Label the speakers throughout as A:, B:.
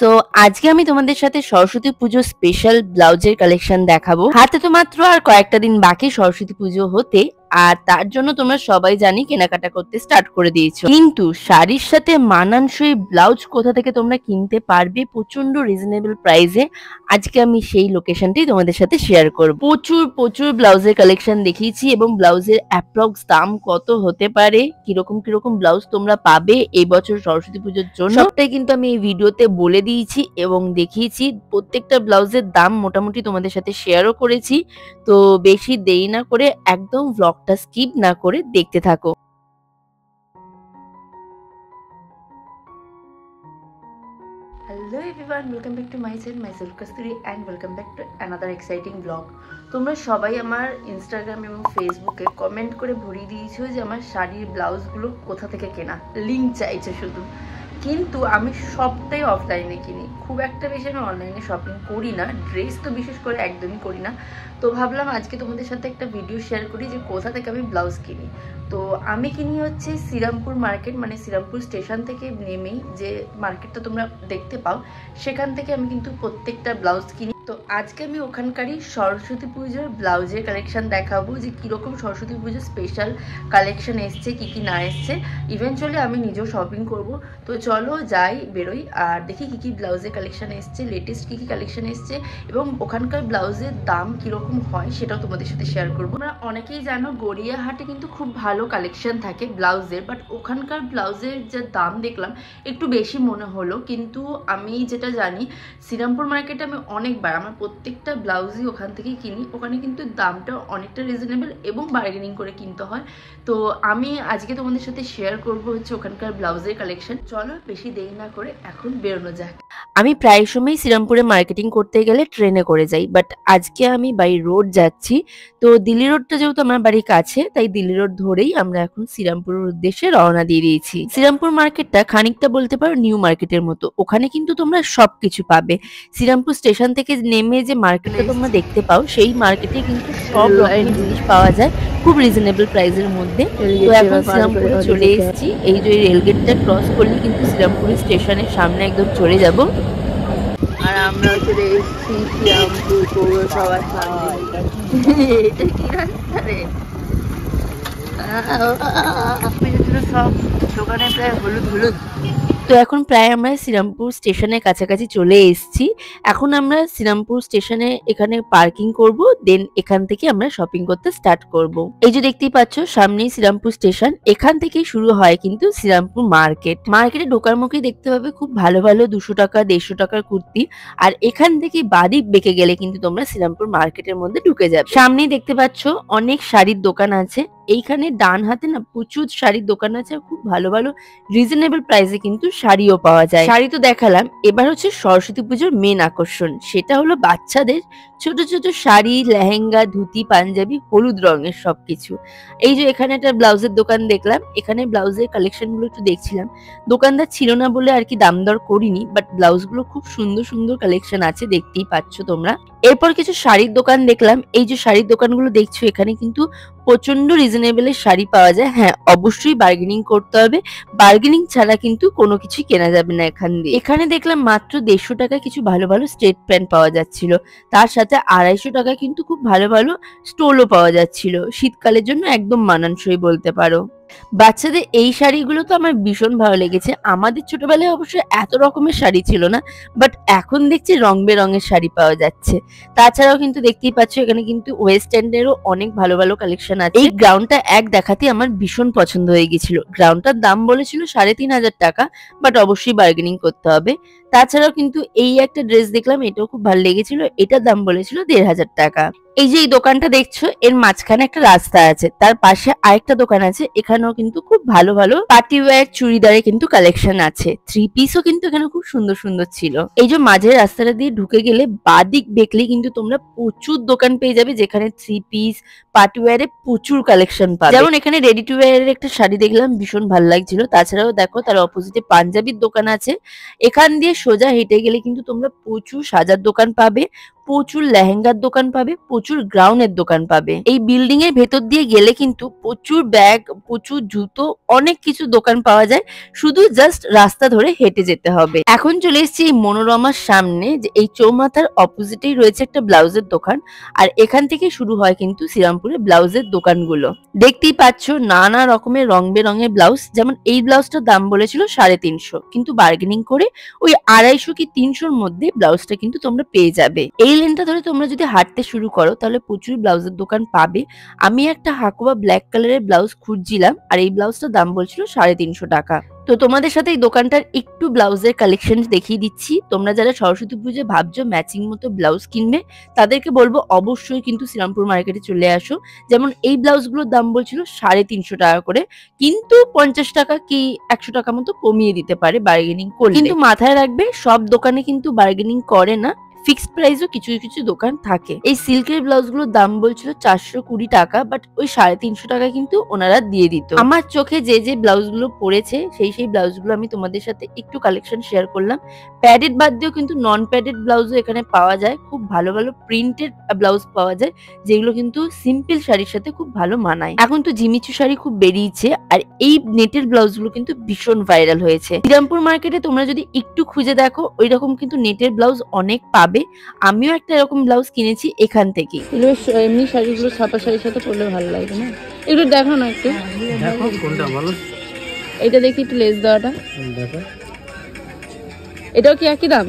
A: So আজকে আমি তোমাদের সাথে সরস্বতী পুজো স্পেশাল ব্লাউজের কালেকশন দেখাবো। হাতে তো মাত্র আর কয়েকটা দিন বাকি সরস্বতী পুজো হতে, আর তার জন্য তোমরা সবাই জানি কেনাকাটা করতে স্টার্ট করে দিয়েছো। কিন্তু শাড়ির সাথে মানানসই ব্লাউজ কোথা থেকে তোমরা কিনতে পারবে প্রচন্ড রিজনেবল প্রাইসে, আজকে আমি সেই লোকেশনটাই তোমাদের সাথে শেয়ার করব। প্রচুর প্রচুর ব্লাউজের কালেকশন দেখিয়েছি এবং ব্লাউজের অ্যাপ্রক্স দাম কত হতে পারে, কিরকম ব্লাউজ তোমরা পাবে এই বছর সরস্বতী পুজোর জন্য, সবটাই কিন্তু আমি এই ভিডিওতে বলে দিয়েছি এবং দেখিয়েছি। প্রত্যেকটা ব্লাউজের দাম মোটামুটি তোমাদের সাথে শেয়ারও করেছি। তো বেশি দেরি না করে একদম ব্লগটা স্কিপ না করে দেখতে থাকো। Hello everyone, welcome back to my channel, myself Kasturi, and welcome back to another exciting blog. তোমরা সবাই আমার ইনস্টাগ্রাম এবং ফেসবুকে কমেন্ট করে ভরিয়ে দিয়েছো যে আমার শাড়ির ব্লাউজগুলো কোথা থেকে কেনা, লিঙ্ক চাইছো শুধু। কিন্তু আমি সবটাই অফলাইনে কিনি, খুব একটা বেশি আমি অনলাইনে শপিং করি না, ড্রেস তো বিশেষ করে একদমই করি না। তো ভাবলাম আজকে তোমাদের সাথে একটা ভিডিও শেয়ার করি যে কোথা থেকে আমি ব্লাউজ কিনি। তো আমি কিনি হচ্ছে শ্রীরামপুর মার্কেট, মানে শ্রীরামপুর স্টেশন থেকে নেমেই যে মার্কেটটা তোমরা দেখতে পাও, সেখান থেকে আমি কিন্তু প্রত্যেকটা ব্লাউজ কিনি। তো আজকে আমি ওখানকারই সরস্বতী পুজোর ব্লাউজের কালেকশন দেখাবো যে কীরকম সরস্বতী পুজোর স্পেশাল কালেকশন এসছে, কি না এসছে। ইভেনচুয়ালি আমি নিজেও শপিং করব। তো চলো যাই, বেরোই আর দেখি কি ব্লাউজের কালেকশন এসছে, লেটেস্ট কি কালেকশন এসছে এবং ওখানকার ব্লাউজের দাম কীরকম হয় সেটাও তোমাদের সাথে শেয়ার করবো। আমরা অনেকেই জানো গড়িয়াহাটে কিন্তু খুব ভালো কালেকশন থাকে ব্লাউজের, বাট ওখানকার ব্লাউজের যে দাম দেখলাম একটু বেশি মনে হলো। কিন্তু আমি যেটা জানি শ্রীরামপুর মার্কেটে আমি অনেকবার আমার প্রত্যেকটা ব্লাউজই ওখান থেকেই কিনি, ওখানে কিন্তু দামটা অনেকটা রিজনেবল এবং বার্গেনিং করে কিনতে হয়। তো আমি আজকে তোমাদের সাথে শেয়ার করব হচ্ছে ওখানকার ব্লাউজের কালেকশন। চলো বেশি দেরি না করে এখন বেরোনো যাক। আমি প্রায় সময় শ্রীরামপুরে মার্কেটিং করতে গেলে ট্রেনে করে যাই, বাট আজকে আমি বাই রোড যাচ্ছি। তো দিল্লি রোডটা যেহেতু আমার বাড়ির কাছে, তাই দিল্লি রোড ধরেই আমরা এখন শ্রীরামপুরের উদ্দেশ্যে রওনা দিয়ে দিয়েছি। শ্রীরামপুর মার্কেটটা খানিকটা বলতে পারো নিউ মার্কেটের মতো, ওখানে কিন্তু তোমরা সবকিছু পাবে। শ্রীরামপুর স্টেশন থেকে নেমে যে মার্কেটটা তোমরা দেখতে পাও, সেই মার্কেটে কিন্তু সব রকমের জিনিস পাওয়া যায় খুব রিজনেবল প্রাইসের মধ্যে। তো এখন শ্রীরামপুরে চলে এসেছি, এই যে রেলগেটটা ক্রস করলে কিন্তু শ্রীরামপুরের স্টেশনের সামনে একদম চলে যাব। আর আমরা চলে এসেছি শ্রীরামপুর পৌরসভার সামনে। এটা কি রাস্তা রে? সব দোকানে প্রায় হলুদ হলুদ। তো এখন প্রায় আমরা শ্রীরামপুর স্টেশনের কাছাকাছি চলে এসেছি। এখন আমরা শ্রীরামপুর স্টেশনে এখানে পার্কিং করব, দেন এখান থেকে আমরা শপিং করতে স্টার্ট করব। এই যে দেখতেই পাচ্ছ সামনেই শ্রীরামপুর স্টেশন, এখান থেকেই শুরু হয় কিন্তু শ্রীরামপুর মার্কেট। মার্কেটে ঢোকার মুখে দেখতে পাবে খুব ভালো ভালো 200 টাকা 150 টাকার কুর্তি, আর এখান থেকে বাদিক বেঁকে গেলে কিন্তু তোমরা শ্রীরামপুর মার্কেটের মধ্যে ঢুকে যাবে। সামনেই দেখতে পাচ্ছ অনেক শাড়ির দোকান আছে, এইখানে ডান হাতে না প্রচুর শাড়ির দোকান আছে, খুব ভালো ভালো রিজনেবল প্রাইসে কিন্তু শাড়িও পাওয়া যায়। শাড়ি তো দেখালাম, এবার হচ্ছে সরস্বতী পুজোর মেন আকর্ষণ, সেটা হলো বাচ্চাদের ছোট ছোট শাড়ি, লেহেঙ্গা, ধুতি, পাঞ্জাবি, হলুদ রঙের সবকিছু। এই যে এখানে একটা ব্লাউজের দোকান দেখলাম, এখানে ব্লাউজের কালেকশন গুলো একটু দেখছিলাম। দোকানদার ছিল না বলে আর কি দাম দর করিনি, বাট ব্লাউজ গুলো খুব সুন্দর সুন্দর কালেকশন আছে, দেখতেই পাচ্ছ তোমরা। এরপর কিছু শাড়ির দোকান দেখলাম, এই যে শাড়ির দোকানগুলো দেখছো এখানে কিন্তু প্রচন্ড রিজনেবলের শাড়ি পাওয়া যায়। হ্যাঁ, অবশ্যই বার্গেনিং করতে হবে, বার্গেনিং ছাড়া কিন্তু কোনো কিছু কেনা যাবে না এখান দিয়ে। এখানে দেখলাম মাত্র 150 টাকায় কিছু ভালো ভালো স্ট্রেট প্যান্ট পাওয়া যাচ্ছিল, তার সাথে 250 টাকায় কিন্তু খুব ভালো ভালো স্টোলও পাওয়া যাচ্ছিল, শীতকালের জন্য একদম মানানসই বলতে পারো। বাচ্চাদের এই শাড়িগুলো তো আমার ভীষণ ভালো লেগেছে। আমাদের ছোটবেলায় অবশ্য এত রকমের শাড়ি ছিল না, বাট এখন দেখছি রং বেরঙের শাড়ি পাওয়া যাচ্ছে। তাছাড়াও কিন্তু দেখতেই পাচ্ছ এখানে কিন্তু ওয়েস্ট এন্ডেরও অনেক ভালো ভালো কালেকশন আছে। এই গ্রাউন্ডটা এক দেখাতে আমার ভীষণ পছন্দ হয়ে গেছিল। গ্রাউন্ডটার দাম বলেছিল 3500 টাকা, বাট অবশ্যই বার্গেনিং করতে হবে। তাছাড়াও কিন্তু এই একটা ড্রেস দেখলাম, এটাও খুব ভালো লেগেছিল, এটার দাম বলেছিল 1500 টাকা। এই যে এই দোকানটা দেখছো, এর মাঝখানে একটা রাস্তা আছে, তার পাশে আরেকটা দোকান আছে, এখানেও কিন্তু খুব ভালো ভালো পার্টি ওয়্যার চুড়িদারে কিন্তু কালেকশন আছে। 3 পিসও কিন্তু এখানে খুব সুন্দর সুন্দর ছিল। এই যে মাঝের রাস্তাটা দিয়ে ঢুকে গেলে বাদিক দেখলেই কিন্তু তোমরা প্রচুর দোকান পেয়ে যাবে, যেখানে 3 পিস পার্টি ওয়্যারে প্রচুর কালেকশন পাবে। যেমন এখানে রেডি টু ওয়্যারের একটা শাড়ি দেখলাম, ভীষণ ভালো লাগছিল। তাছাড়াও দেখো তার অপোজিটে পাঞ্জাবির দোকান আছে, এখান দিয়ে সোজা হেঁটে গেলে কিন্তু তোমরা প্রচুর সাজার দোকান পাবে, প্রচুর লেহেঙ্গার দোকান পাবে, প্রচুর গ্রাউন্ডের দোকান পাবে। এই বিল্ডিং এর ভেতর দিয়ে গেলে কিন্তু প্রচুর ব্যাগ, প্রচুর জুতো, অনেক কিছু দোকান পাওয়া যায়। শুধু জাস্ট রাস্তা ধরে হেঁটে যেতে হবে। এখন চলে এসেছি এই মনোরমার সামনে, যে এই চৌমাথার অপোজিটেই রয়েছে একটা ব্লাউজের দোকান। আর এখান থেকে শুরু হয় কিন্তু শ্রীরামপুরে ব্লাউজের দোকানগুলো। দেখতেই পাচ্ছ নানা রকমের রং বেরঙের ব্লাউজ। যেমন এই ব্লাউজটার দাম বলেছিল 350, কিন্তু বার্গেনিং করে ওই 250 কি 300-র মধ্যে ব্লাউজটা কিন্তু তোমরা পেয়ে যাবে। এই লেনটা ধরে তোমরা যদি হাঁটতে শুরু করো তাহলে প্রচুর ব্লাউজের দোকান পাবে। আমি একটা হাকুয়া ব্ল্যাক কালারের ব্লাউজ খুঁজছিলাম, আর এই ব্লাউজটার দাম বলছিল 350 টাকা। তো তোমাদের সাথে এই দোকানটার একটু ব্লাউজের কালেকশন দেখিয়ে দিচ্ছি। তোমরা যারা সরস্বতী পুজো ভাবছো ম্যাচিং মতো ব্লাউজ কিনবে, তাদেরকে বলবো অবশ্যই কিন্তু শ্রীরামপুর মার্কেটে চলে আসো। যেমন এই ব্লাউজগুলোর দাম বলছিল 350 টাকা করে, কিন্তু 50 টাকা কি 100 টাকা মতো কমিয়ে দিতে পারে বার্গেনিং করলে। কিন্তু মাথায় রাখবে সব দোকানে কিন্তু বার্গেনিং করে না, ফিক্সড প্রাইসও কিছু কিছু দোকান থাকে। এই সিল্কের ব্লাউজগুলোর দাম বলছিল 420 টাকা, বাট ওই 350 টাকা কিন্তু ওনারা দিয়ে দিত। আমার চোখে যে যে ব্লাউজগুলো পড়েছে সেই ব্লাউজগুলো আমি তোমাদের সাথে একটু কালেকশন শেয়ার করলাম। প্যাডেড বাদ দিয়েও কিন্তু নন প্যাডেড ব্লাউজও এখানে পাওয়া যায়। খুব ভালো ভালো প্রিন্টেড ব্লাউজ পাওয়া যায়, যেগুলো কিন্তু সিম্পল শাড়ির সাথে খুব ভালো মানায়। এখন তো জিমিচু শাড়ি খুব বেরিয়েছে, আর এই নেটের ব্লাউজগুলো কিন্তু ভীষণ ভাইরাল হয়েছে। শ্রীরামপুর মার্কেটে তোমরা যদি একটু খুঁজে দেখো ওই রকম কিন্তু নেটের ব্লাউজ অনেক পাবে। আমিও একটা এরকম ব্লাউজ কিনেছি এখান থেকে। এমনি শাড়িগুলো ছাপা শাড়ির সাথে পরলে ভালো লাগে না? একটু দেখো না, একটু দেখো কোনটা ভালো। এটা দেখি একটু লেস দেওয়াটা দেখো। এটাও কি একই দাম?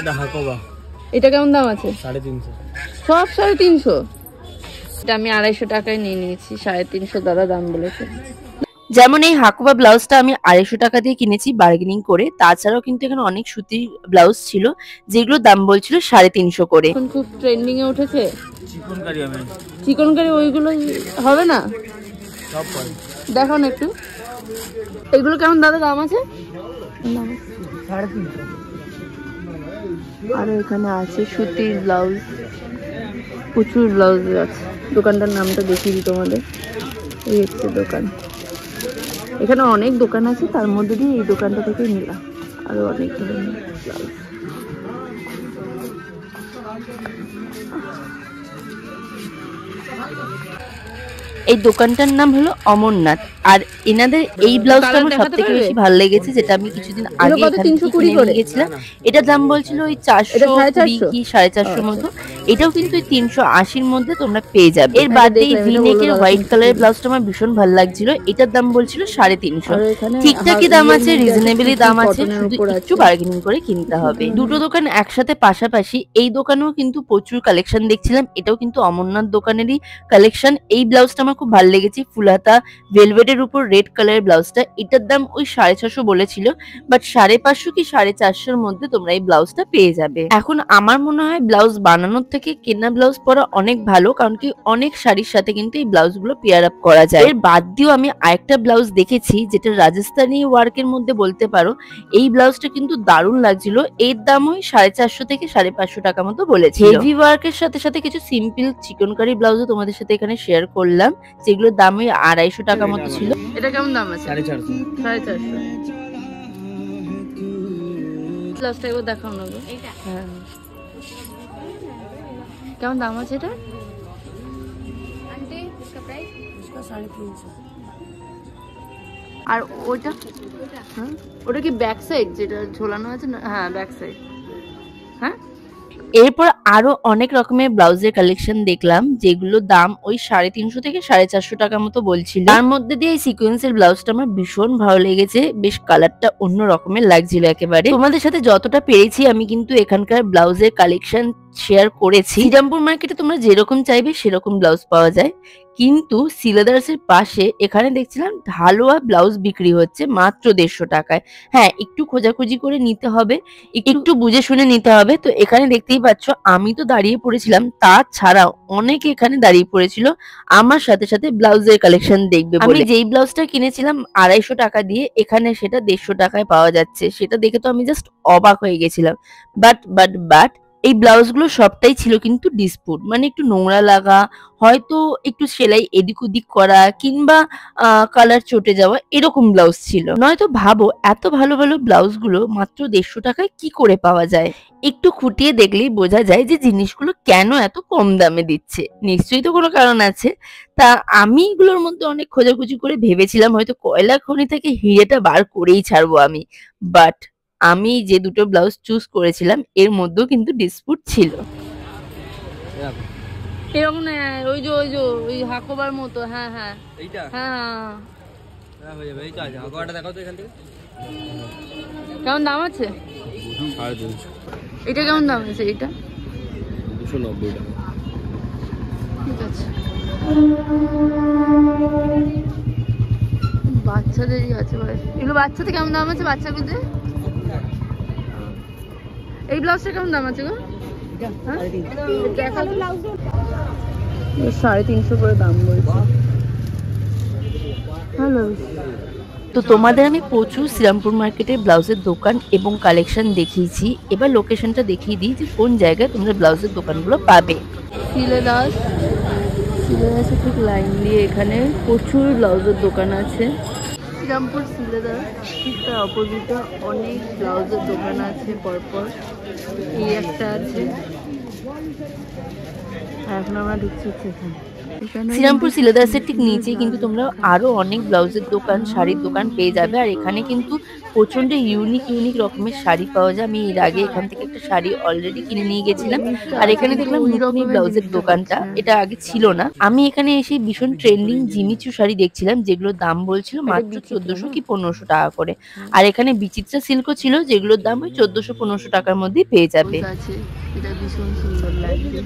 A: এটা হাকোবা। এটা কেমন দাম আছে? 350। সব 350? এটা আমি 250 টাকায় নিয়ে নিয়েছি। 350 দাদা দাম বলেছে। যেমন এই হাকুবা ব্লাউজটা আমি 250 টাকা দিয়ে কিনেছি বার্গেনিং করে। তাছাড়াও কিন্তু এখানে অনেক সুতির ব্লাউজ ছিল, যেগুলোর দাম বলছিল 350 করে। এখন খুব ট্রেন্ডিং এ উঠেছে চিকনকারি। আমি চিকনকারি ওইগুলো হবে না? সব পাই। দেখো না একটু এগুলো কেমন দাদা দাম আছে? 350। আর এখানে আছে সুতির ব্লাউজ, প্রচুর ব্লাউজ আছে। দোকানটার নামটা দেখিয়ে দিই তোমাদের। এই হচ্ছে দোকান। এখানে অনেক দোকান আছে, তার মধ্যে দিয়ে এই দোকানটা থেকে নিলাম। আরো অনেক ধরনের ব্লাউজ। এই দোকানটার নাম হলো অমরনাথ। আর এনাদের এই ব্লাউজটা আমার সবথেকে বেশি ভালো লেগেছে, যেটা আমি কিছুদিন আগে এখান থেকে কিনে গেছিলাম। এটার দাম বলছিল ওই 420 কি 450 মতো। এটাও কিন্তু 380-র মধ্যে তোমরা পেয়ে যাবে। এর বাদে এই ভি-নেকের হোয়াইট কালারের ব্লাউজটা আমার ভীষণ ভালো লাগছিল। এটার দাম বলছিল 350। ঠিকঠাকই দাম আছে, রিজনেবলি দাম আছে, শুধু একটু বার্গেনিং করে কিনতে হবে। দুটো দোকান একসাথে পাশাপাশি। এই দোকানেও কিন্তু প্রচুর কালেকশন দেখছিলাম। এটাও কিন্তু অমরনাথ দোকানেরই কালেকশন। এই ব্লাউজটা আমার খুব ভালো লেগেছে, ফুলহাতা ভেলভেটের উপর রেড কালারের ব্লাউজটা। এটার দাম ওই 650 বলেছিল, বাট 550 কি 450-র মধ্যে তোমরা এই ব্লাউজটা পেয়ে যাবে। এখন আমার মনে হয় ব্লাউজ বানানোর থেকে কেনা ব্লাউজ পরা অনেক ভালো, কারণ কি অনেক শাড়ির সাথে কিন্তু এই ব্লাউজ গুলো পেয়ার আপ করা যায়। এর বাদ দিয়েও আমি আরেকটা ব্লাউজ দেখেছি, যেটা রাজস্থানি ওয়ার্কের মধ্যে বলতে পারো। এই ব্লাউজটা কিন্তু দারুণ লাগছিল। এর দাম ওই 450 থেকে 550 টাকা মতো বলেছে। হেভি ওয়ার্কের সাথে সাথে কিছু সিম্পল চিকনকারি ব্লাউজও তোমাদের সাথে এখানে শেয়ার করলাম, যেগুলোর দাম ওই 250 টাকা মতো ছিল। এটা কেমন দাম আছে? 450। 450 ব্লাউজটা এবার দেখাও না গো। হ্যাঁ, কেমন দাম আছে এটা? আর ওটা ওটা কি ব্যাক সাইড যেটা ঝোলানো আছে না? হ্যাঁ ব্যাক সাইড। হ্যাঁ, এরপর আরো অনেক রকমের ব্লাউজের কালেকশন দেখলাম, যেগুলো দাম ওই 350 থেকে 450 টাকা মতো বলছিল। তার মধ্যে দিয়ে এই সিকোয়েন্সের ব্লাউজটা আমার ভীষণ ভালো লেগেছে। বেশ কালারটা অন্য রকমের লাগছিল একেবারে। তোমাদের সাথে যতটা পেরেছি আমি কিন্তু এখানকার ব্লাউজের কালেকশন শেয়ার করেছি। শ্রীরামপুর মার্কেটে তোমরা যেরকম চাইবে সেরকম ব্লাউজ পাওয়া যায়, কিন্তু সিলেদার্সের পাশে এখানে দেখছিলাম ঢালোয়া ব্লাউজ বিক্রি হচ্ছে মাত্র 150 টাকায়। হ্যাঁ, একটু খোঁজাখুঁজি করে নিতে হবে, একটু বুঝে শুনে নিতে হবে। তো এখানে দেখতেই পাচ্ছ আমি তো দাঁড়িয়ে পড়েছিলাম, তাছাড়াও অনেকে এখানে দাঁড়িয়ে পড়েছিল আমার সাথে সাথে ব্লাউজের কালেকশন দেখবে বলে। আমি যেই ব্লাউজটা কিনেছিলাম 250 টাকা দিয়ে, এখানে সেটা 150 টাকায় পাওয়া যাচ্ছে। সেটা দেখে তো আমি জাস্ট অবাক হয়ে গেছিলাম। বাট এই ব্লাউজগুলো সবটাই ছিল কিন্তু ডিসপুট, মানে একটু নোংরা লাগা, হয়তো একটু সেলাই এদিক ওদিক করা কিংবা কালার চটে যাওয়া এরকম ব্লাউজ ছিল। নয়তো ভাবো এত ভালো ভালো ব্লাউজগুলো মাত্র 150 টাকায় কি করে পাওয়া যায়। একটু খুঁটিয়ে দেখলেই বোঝা যায় যে জিনিসগুলো কেন এত কম দামে দিচ্ছে, নিশ্চয়ই তো কোনো কারণ আছে। তা আমি এগুলোর মধ্যে অনেক খোঁজাখুঁজি করে ভেবেছিলাম হয়তো কয়লা খনি থেকে হিরেটা বার করেই ছাড়বো আমি, বাট আমি যে দুটো ব্লাউজ চুজ করেছিলাম এর মধ্যেও কিন্তু ডিসপুট ছিল। এরকম না, ওই হাকোবার মতো। হ্যাঁ হ্যাঁ এইটা, হ্যাঁ হ্যাঁ হয়ে যাবে। এইটা আছে, হাকোবাটা দেখাও তো এখান থেকে। কেমন দাম আছে? 250। এটা কেমন দাম আছে? এটা 290 টাকা। ঠিক আছে, বাচ্চাদেরই আছে। এগুলো বাচ্চাদের কেমন দাম আছে? বাচ্চাগুলোতে এই ব্লাউজটা কেমন দাম আছে গো? 350 করে দাম বলছে। হ্যালো, তো তোমাদের আমি প্রচুর শ্রীরামপুর মার্কেটের ব্লাউজের দোকান এবং কালেকশন দেখিয়েছি। এবার লোকেশনটা দেখিয়ে দিই যে কোন জায়গায় তোমরা ব্লাউজের দোকানগুলো পাবে। শিলেদাস ঠিক লাইন দিয়ে এখানে প্রচুর ব্লাউজের দোকান আছে। শ্রীরামপুর শিলেদাস ঠিক তার অপোজিটে অনেক ব্লাউজের দোকান আছে পরপর। এই একটা আছে, এখন আমরা ঢুকছি এখানে। শ্রীরামপুর সিলেদাসের ঠিক নিচে কিন্তু তোমরা আরো অনেক ব্লাউজের দোকান, শাড়ির দোকান পেয়ে যাবে। আর এখানে কিন্তু প্রচন্ড ইউনিক রকমের শাড়ি পাওয়া যায়। আমি এর আগে এখান থেকে একটা শাড়ি অলরেডি কিনে নিয়ে গেছিলাম। আর এখানে দেখলাম নতুন ব্লাউজের দোকানটা, এটা আগে ছিল না। আমি এখানে এসে ভীষণ ট্রেন্ডিং জিমিচু শাড়ি দেখছিলাম, যেগুলোর দাম বলছিল মাত্র 1400 কি 1500 টাকা করে। আর এখানে বিচিত্রা সিল্কও ছিল, যেগুলোর দাম ওই 1400-1500 টাকার মধ্যেই পেয়ে যাবে। এটা ভীষণ সুন্দর লাগছে।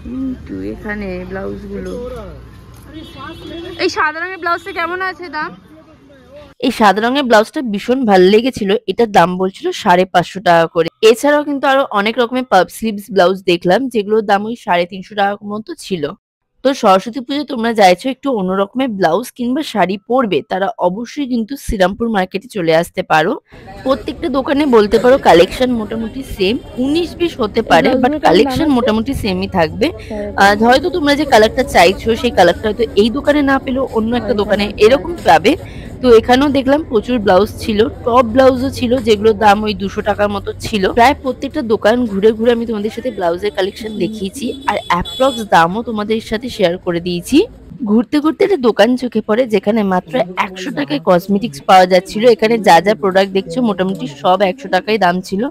A: কিন্তু এখানে ব্লাউজ গুলো, এই সাদা রঙের ব্লাউজটা কেমন আছে দাম? এই সাদা রঙের ব্লাউজটা ভীষণ ভালো লেগেছিল, এটার দাম বলছিল 550 টাকা করে। এছাড়াও কিন্তু আরো অনেক রকমের পাফ স্লিভস ব্লাউজ দেখলাম, যেগুলোর দাম ওই 350 টাকার মতো ছিল। তো সরস্বতী পুজো তোমরা চাইছো একটু অন্য রকমের ব্লাউজ কিংবা শাড়ি পরবে, তারা অবশ্যই কিন্তু শ্রীরামপুর মার্কেটে চলে আসতে পারো। প্রত্যেকটা দোকানে বলতে পারো কালেকশন মোটামুটি সেম, 19-20 হতে পারে, বাট কালেকশন মোটামুটি সেমই থাকবে। হয়তো তোমরা যে কালারটা চাইছো সেই কালারটা হয়তো এই দোকানে না পেলেও অন্য একটা দোকানে এরকম পাবে। তো এখানেও দেখলাম প্রচুর ব্লাউজ ছিল, টপ ব্লাউজও ছিল, যেগুলোর দাম ওই 200 টাকার মতো ছিল। প্রায় প্রত্যেকটা দোকান ঘুরে ঘুরে আমি তোমাদের সাথে ব্লাউজের কালেকশন দেখিয়েছি, আর অ্যাপ্রক্স দামও তোমাদের সাথে শেয়ার করে দিয়েছি। ঘুরতে ঘুরতে একটা দোকান চোখে পড়ে যেখানে মাত্র 100 টাকায় কসমেটিক্স পাওয়া যাচ্ছিল। এখানে যা যা প্রোডাক্ট দেখছো মোটামুটি সব 100 টাকায় দাম ছিল।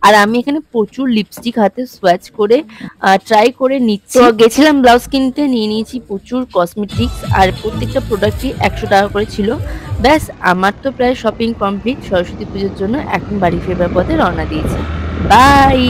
A: আর আমি এখানে প্রচুর লিপস্টিক হাতে সোয়াচ করে ট্রাই করে নিচ্ছি। তো গেছিলাম ব্লাউজ কিনতে, নিয়ে নিয়েছি প্রচুর কসমেটিক্স, আর প্রত্যেকটা প্রোডাক্টই 100 টাকা করে ছিল। ব্যাস, আমার তো প্রায় শপিং কমপ্লিট সরস্বতী পুজোর জন্য। এখন বাড়ি ফেরবার পথে রওনা দিয়েছি। বাই।